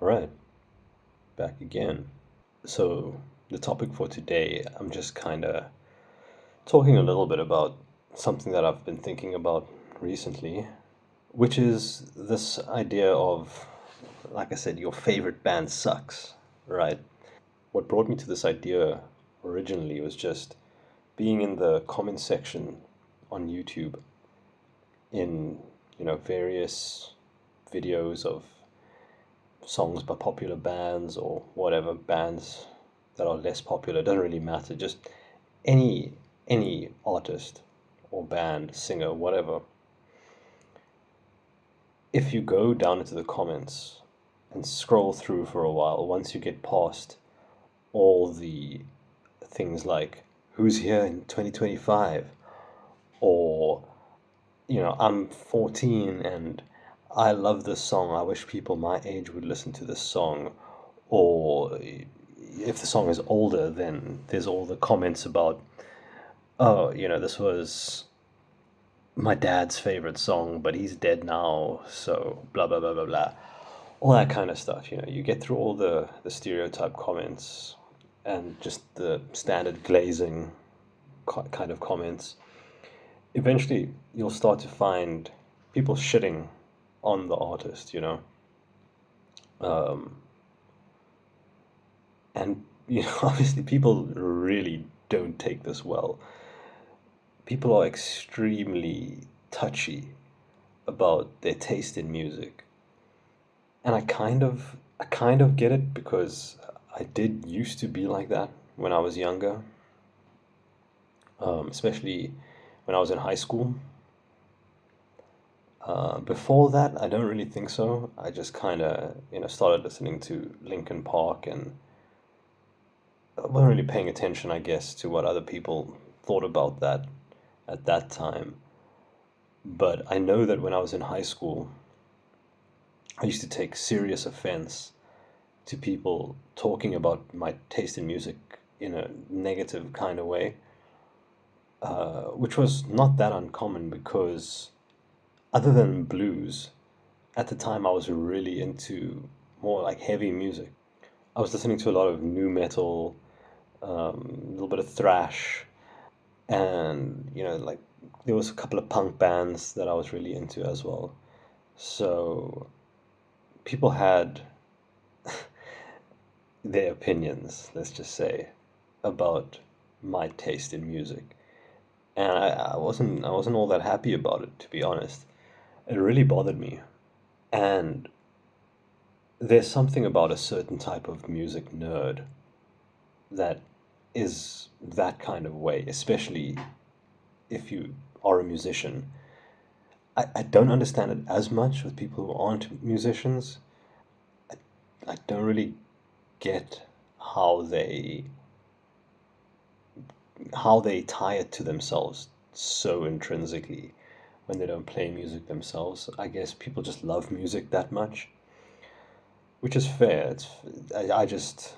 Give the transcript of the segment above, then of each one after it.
All right, back again. So, the topic for today, I'm just kind of talking a little bit about something that I've been thinking about recently, which is this idea of, like I said, your favorite band sucks, right? What brought me to this idea originally was just being in the comment section on YouTube in, various videos of songs by popular bands or whatever bands that are less popular. It doesn't really matter. Just any any artist or band, singer, whatever. If you go down into the comments and scroll through for a while, once you get past all the things like who's here in 2025 or I'm 14 and I love this song. I wish people my age would listen to this song. Or if the song is older, then there's all the comments about, oh, this was my dad's favorite song, but he's dead now, so blah, blah, blah, blah, blah. All that kind of stuff, you get through all the stereotype comments and just the standard glazing kind of comments. Eventually, you'll start to find people shitting on the artist. Um, and, obviously, people really don't take this well. People are extremely touchy about their taste in music. And I kind of get it because I did used to be like that when I was younger, especially when I was in high school. Before that, I don't really think so. I just kind of, started listening to Linkin Park and I wasn't really paying attention, I guess, to what other people thought about that at that time. But I know that when I was in high school, I used to take serious offense to people talking about my taste in music in a negative kind of way, which was not that uncommon because, other than blues, at the time I was really into more like heavy music. I was listening to a lot of new metal, a little bit of thrash, and like there was a couple of punk bands that I was really into as well. So people had their opinions, let's just say, about my taste in music. And I wasn't all that happy about it, to be honest. It really bothered me. And there's something about a certain type of music nerd that is that kind of way, especially if you are a musician. I don't understand it as much with people who aren't musicians. I don't really get how they tie it to themselves so intrinsically when they don't play music themselves. I guess people just love music that much, which is fair. I just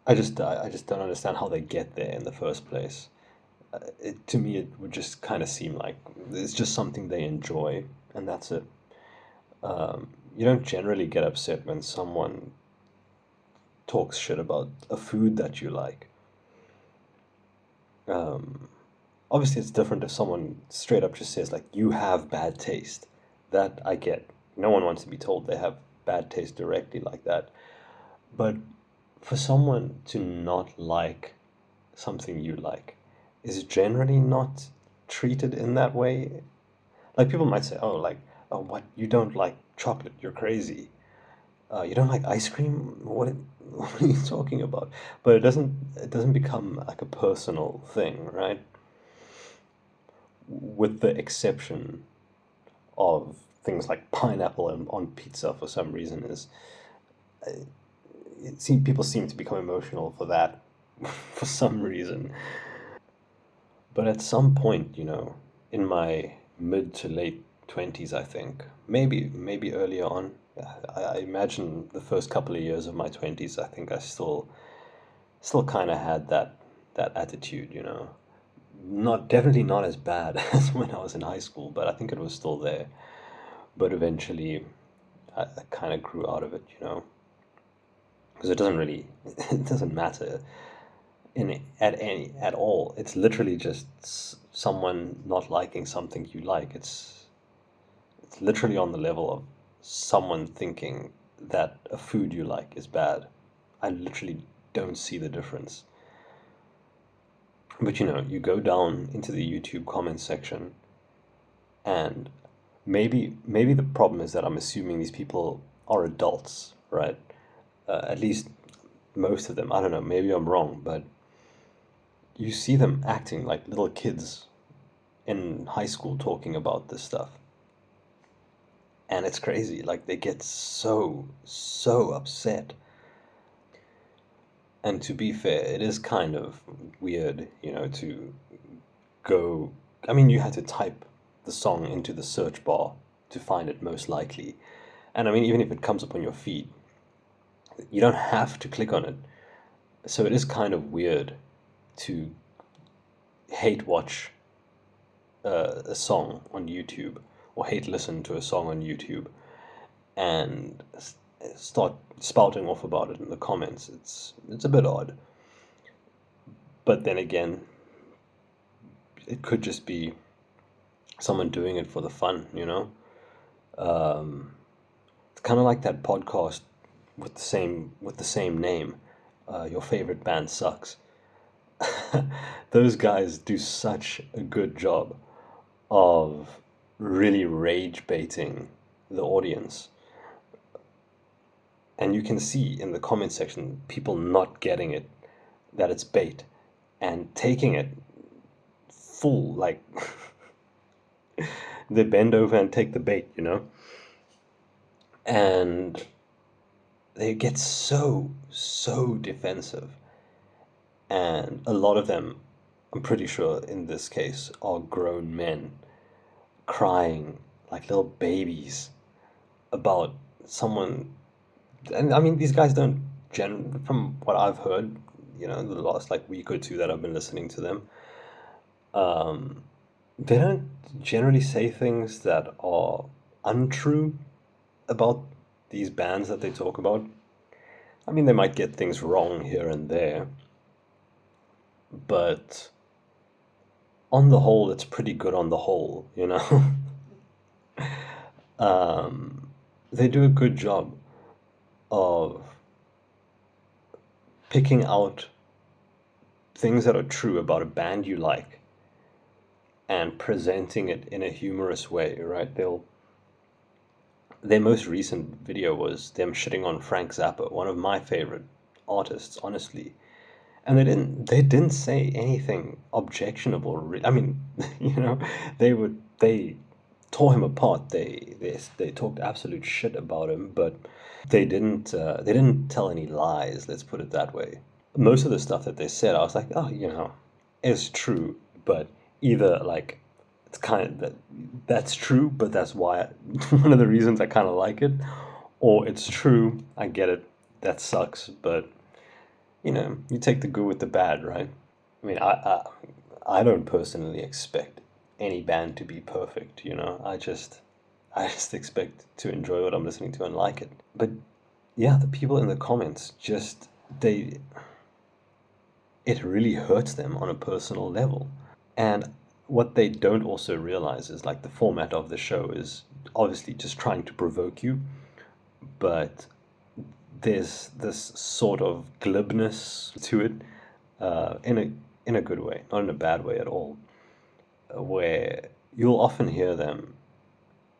don't understand how they get there in the first place. To me, it would just kind of seem like it's just something they enjoy, and that's it. You don't generally get upset when someone talks shit about a food that you like. Um, Obviously, it's different if someone straight up just says, like, you have bad taste. That I get. No one wants to be told they have bad taste directly like that. But for someone to not like something you like is generally not treated in that way. Like, people might say, oh, like, oh, what? You don't like chocolate? You're crazy. You don't like ice cream? What are you talking about? But it doesn't become like a personal thing, right? With the exception of things like pineapple on pizza for some reason is people seem to become emotional for that for some reason. But at some point, in my mid to late 20s, I think, maybe earlier on, I imagine the first couple of years of my 20s, I think I still kind of had that attitude. Not definitely not as bad as when I was in high school, but I think it was still there. But eventually, I kind of grew out of it, because it doesn't really, it doesn't matter at all. It's literally just someone not liking something you like. It's literally on the level of someone thinking that a food you like is bad. I literally don't see the difference. But you go down into the YouTube comment section, and maybe the problem is that I'm assuming these people are adults, right? At least most of them. I don't know, maybe I'm wrong, but you see them acting like little kids in high school talking about this stuff. And it's crazy. Like, they get so upset. And to be fair, it is kind of weird, to go. I mean, you had to type the song into the search bar to find it most likely. And I mean, even if it comes up on your feed, you don't have to click on it. So it is kind of weird to hate watch a song on YouTube, or hate listen to a song on YouTube, and start spouting off about it in the comments. It's a bit odd. But then again, it could just be someone doing it for the fun. It's kind of like that podcast with the same name. Your favorite band sucks. Those guys do such a good job of really rage baiting the audience. And you can see in the comment section people not getting it, that it's bait, and taking it full, like they bend over and take the bait. And they get so defensive. And a lot of them, I'm pretty sure in this case, are grown men crying like little babies about someone. And I mean, these guys don't, from what I've heard, the last like week or two that I've been listening to them, um, they don't generally say things that are untrue about these bands that they talk about. I mean, they might get things wrong here and there, but on the whole, it's pretty good on the whole. um, they do a good job of picking out things that are true about a band you like and presenting it in a humorous way, right? Their most recent video was them shitting on Frank Zappa, one of my favorite artists, honestly. And they didn't say anything objectionable. I mean, they tore him apart. They talked absolute shit about him, but they didn't tell any lies. Let's put it that way. Most of the stuff that they said, I was like, oh, it's true, but either like it's kind of that's true, but that's why one of the reasons I kind of like it, or it's true, I get it, that sucks, but you take the good with the bad, right? I mean, I don't personally expect any band to be perfect, I just expect to enjoy what I'm listening to and like it. But yeah, the people in the comments just they it really hurts them on a personal level. And what they don't also realize is like the format of the show is obviously just trying to provoke you, but there's this sort of glibness to it, in a good way, not in a bad way at all, where you'll often hear them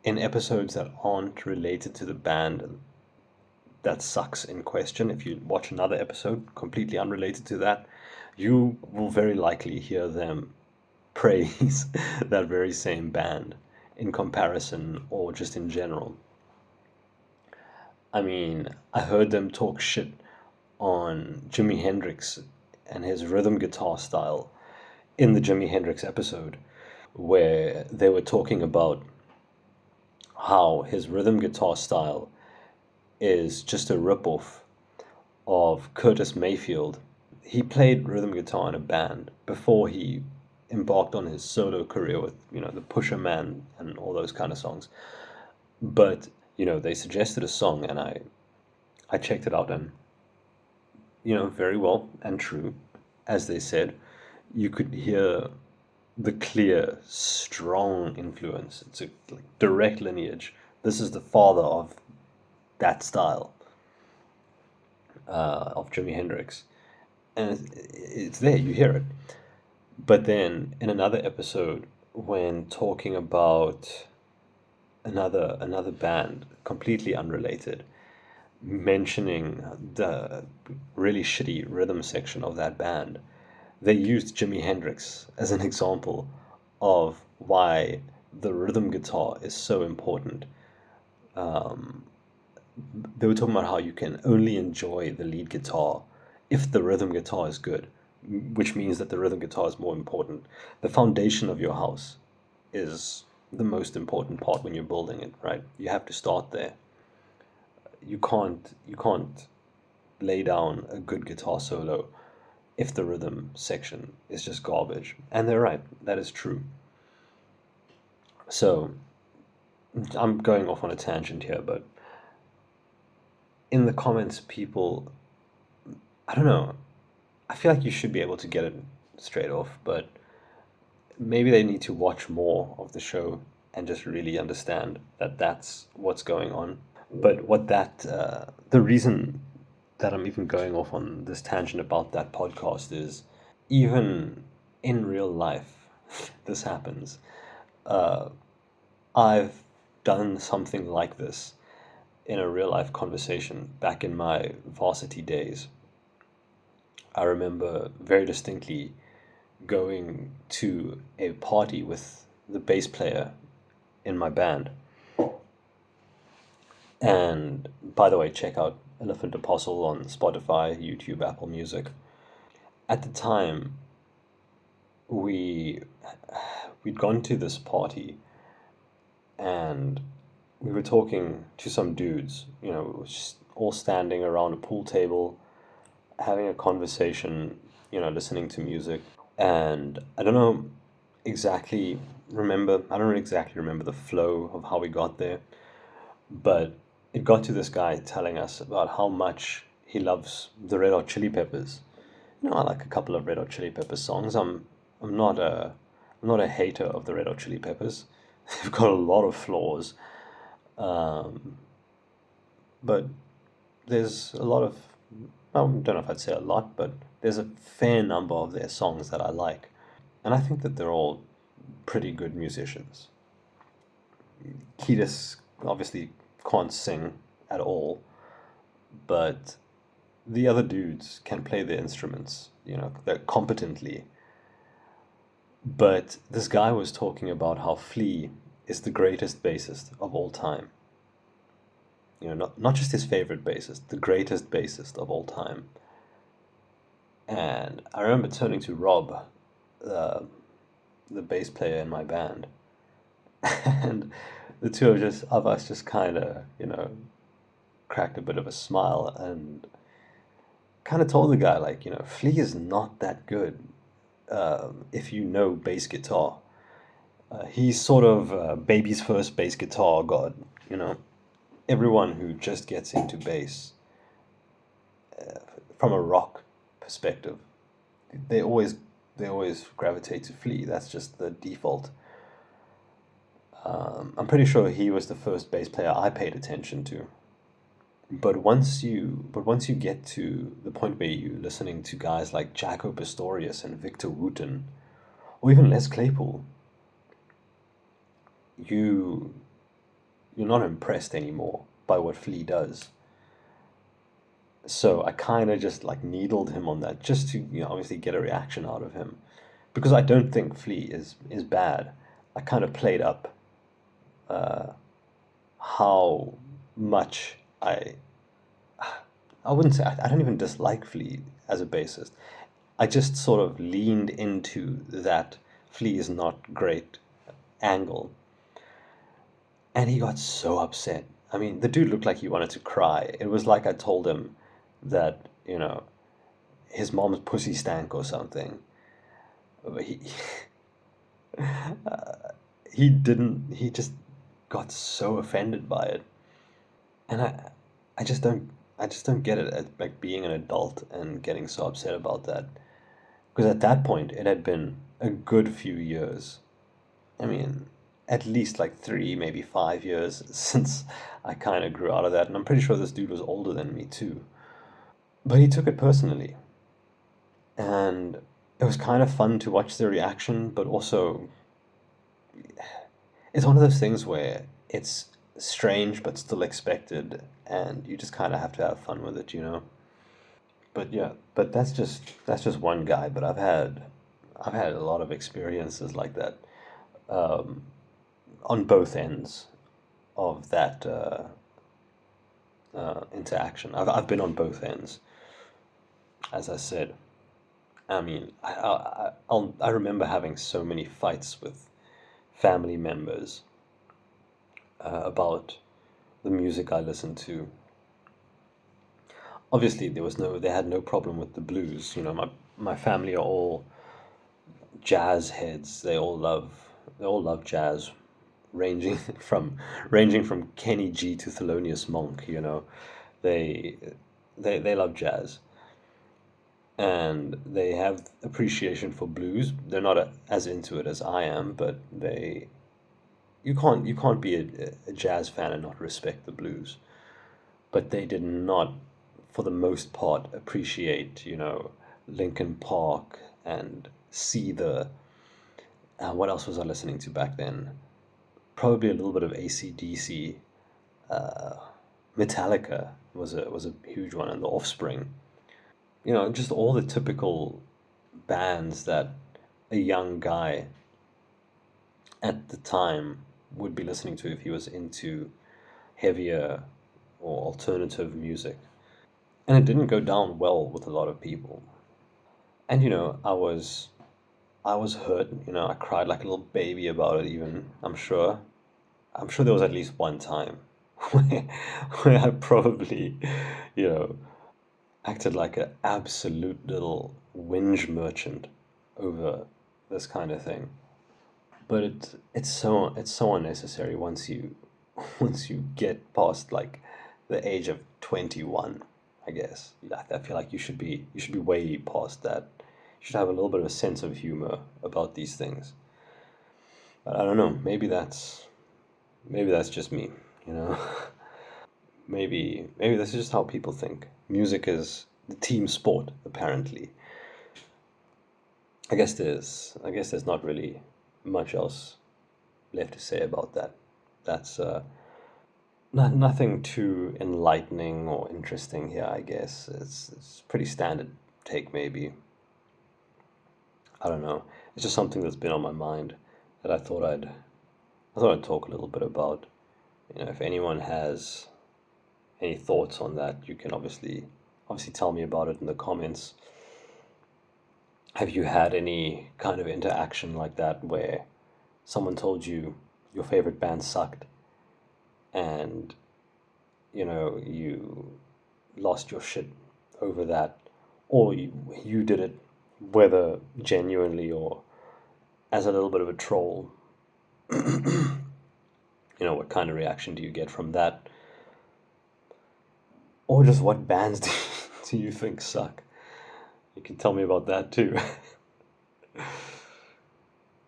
in episodes that aren't related to the band that sucks in question. If you watch another episode completely unrelated to that, you will very likely hear them praise that very same band in comparison or just in general. I mean, I heard them talk shit on Jimi Hendrix and his rhythm guitar style in the Jimi Hendrix episode, where they were talking about how his rhythm guitar style is just a ripoff of Curtis Mayfield. He played rhythm guitar in a band before he embarked on his solo career with, the Pusher Man and all those kind of songs. But they suggested a song, and I checked it out, and very well and true, as they said, you could hear the clear, strong influence. It's a like, direct lineage. This is the father of that style of Jimi Hendrix, and it's there. You hear it. But then in another episode, when talking about another band, completely unrelated, mentioning the really shitty rhythm section of that band, they used Jimi Hendrix as an example of why the rhythm guitar is so important. They were talking about how you can only enjoy the lead guitar if the rhythm guitar is good, which means that the rhythm guitar is more important. The foundation of your house is the most important part when you're building it, right? You have to start there. You can't lay down a good guitar solo if the rhythm section is just garbage. And they're right, that is true. So I'm going off on a tangent here, but in the comments, people, I don't know, I feel like you should be able to get it straight off, but maybe they need to watch more of the show and just really understand that that's what's going on. But the reason that I'm even going off on this tangent about that podcast is even in real life, this happens. Uh, I've done something like this in a real life conversation back in my varsity days. I remember very distinctly going to a party with the bass player in my band. And by the way, check out Elephant Apostle on Spotify, YouTube, Apple Music. At the time, we we'd gone to this party, and we were talking to some dudes, just all standing around a pool table, having a conversation, listening to music. And I don't exactly remember the flow of how we got there, but it got to this guy telling us about how much he loves the Red Hot Chili Peppers. I like a couple of Red Hot Chili Peppers songs. I'm not a I'm not a hater of the Red Hot Chili Peppers. They've got a lot of flaws, um, but there's a lot of I don't know if I'd say a lot, but there's a fair number of their songs that I like, and I think that they're all pretty good musicians. Kiedis obviously can't sing at all, but the other dudes can play their instruments, they're competently. But this guy was talking about how Flea is the greatest bassist of all time. Not just his favorite bassist, the greatest bassist of all time. And I remember turning to Rob, uh, the bass player in my band, and the two of us just kind of, cracked a bit of a smile and kind of told the guy, like, Flea is not that good if you know bass guitar. He's sort of baby's first bass guitar god, you know. Everyone who just gets into bass from a rock perspective, they always they always gravitate to Flea. That's just the default. I'm pretty sure he was the first bass player I paid attention to. But once you get to the point where you're listening to guys like Jaco Pastorius and Victor Wooten, or even Les Claypool, you you're not impressed anymore by what Flea does. So I kind of just like needled him on that just to obviously get a reaction out of him because I don't think Flea is bad. I kind of played up how much I wouldn't say I don't even dislike Flea as a bassist. I just sort of leaned into that Flea is not great angle, and he got so upset. I mean, the dude looked like he wanted to cry. It was like I told him that his mom's pussy stank or something. But he didn't. He just got so offended by it. And I just don't get it, like being an adult and getting so upset about that. Because at that point, it had been a good few years. I mean, at least like 3, maybe 5 years since I kind of grew out of that. And I'm pretty sure this dude was older than me too. But he took it personally. And it was kind of fun to watch the reaction, but also it's one of those things where it's strange but still expected, and you just kind of have to have fun with it, you know? But yeah, but that's just one guy, but I've had a lot of experiences like that, um, on both ends of that interaction. I've been on both ends, as I said. I mean, I remember having so many fights with family members about the music I listened to. Obviously, they had no problem with the blues. You know, my family are all jazz heads. They all love jazz, ranging from ranging from Kenny G to Thelonious Monk. You know, they they love jazz, and they have appreciation for blues. They're not as into it as I am, but they you can't be a jazz fan and not respect the blues. But they did not, for the most part, appreciate, you know, Linkin Park and see the. What else was I listening to back then? Probably a little bit of AC/DC. Metallica was a huge one, and The Offspring. You know, just all the typical bands that a young guy at the time would be listening to if he was into heavier or alternative music. And it didn't go down well with a lot of people. And you know, I was hurt, you know, I cried like a little baby about it even, I'm sure. I'm sure there was at least one time where, where I probably, you know, acted like an absolute little whinge merchant over this kind of thing. But it's so unnecessary once you once you get past like the age of 21, I guess. I feel like you should be way past that. You should have a little bit of a sense of humor about these things. But I don't know, maybe that's just me, you know. Maybe this is just how people think. Music is the team sport, apparently. I guess there's not really much else left to say about that. That's nothing too enlightening or interesting here, I guess. It's pretty standard take, maybe. I don't know. It's just something that's been on my mind that I thought I'd talk a little bit about. You know, if anyone has any thoughts on that, you can obviously tell me about it in the comments. Have you had any kind of interaction like that where someone told you your favorite band sucked and you know you lost your shit over that, or you did it, whether genuinely or as a little bit of a troll? You know, what kind of reaction do you get from that? Or just what bands do you think suck? You can tell me about that too.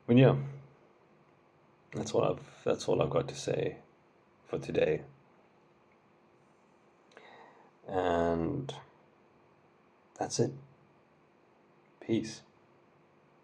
But yeah, that's all I've got to say for today. And that's it. Peace.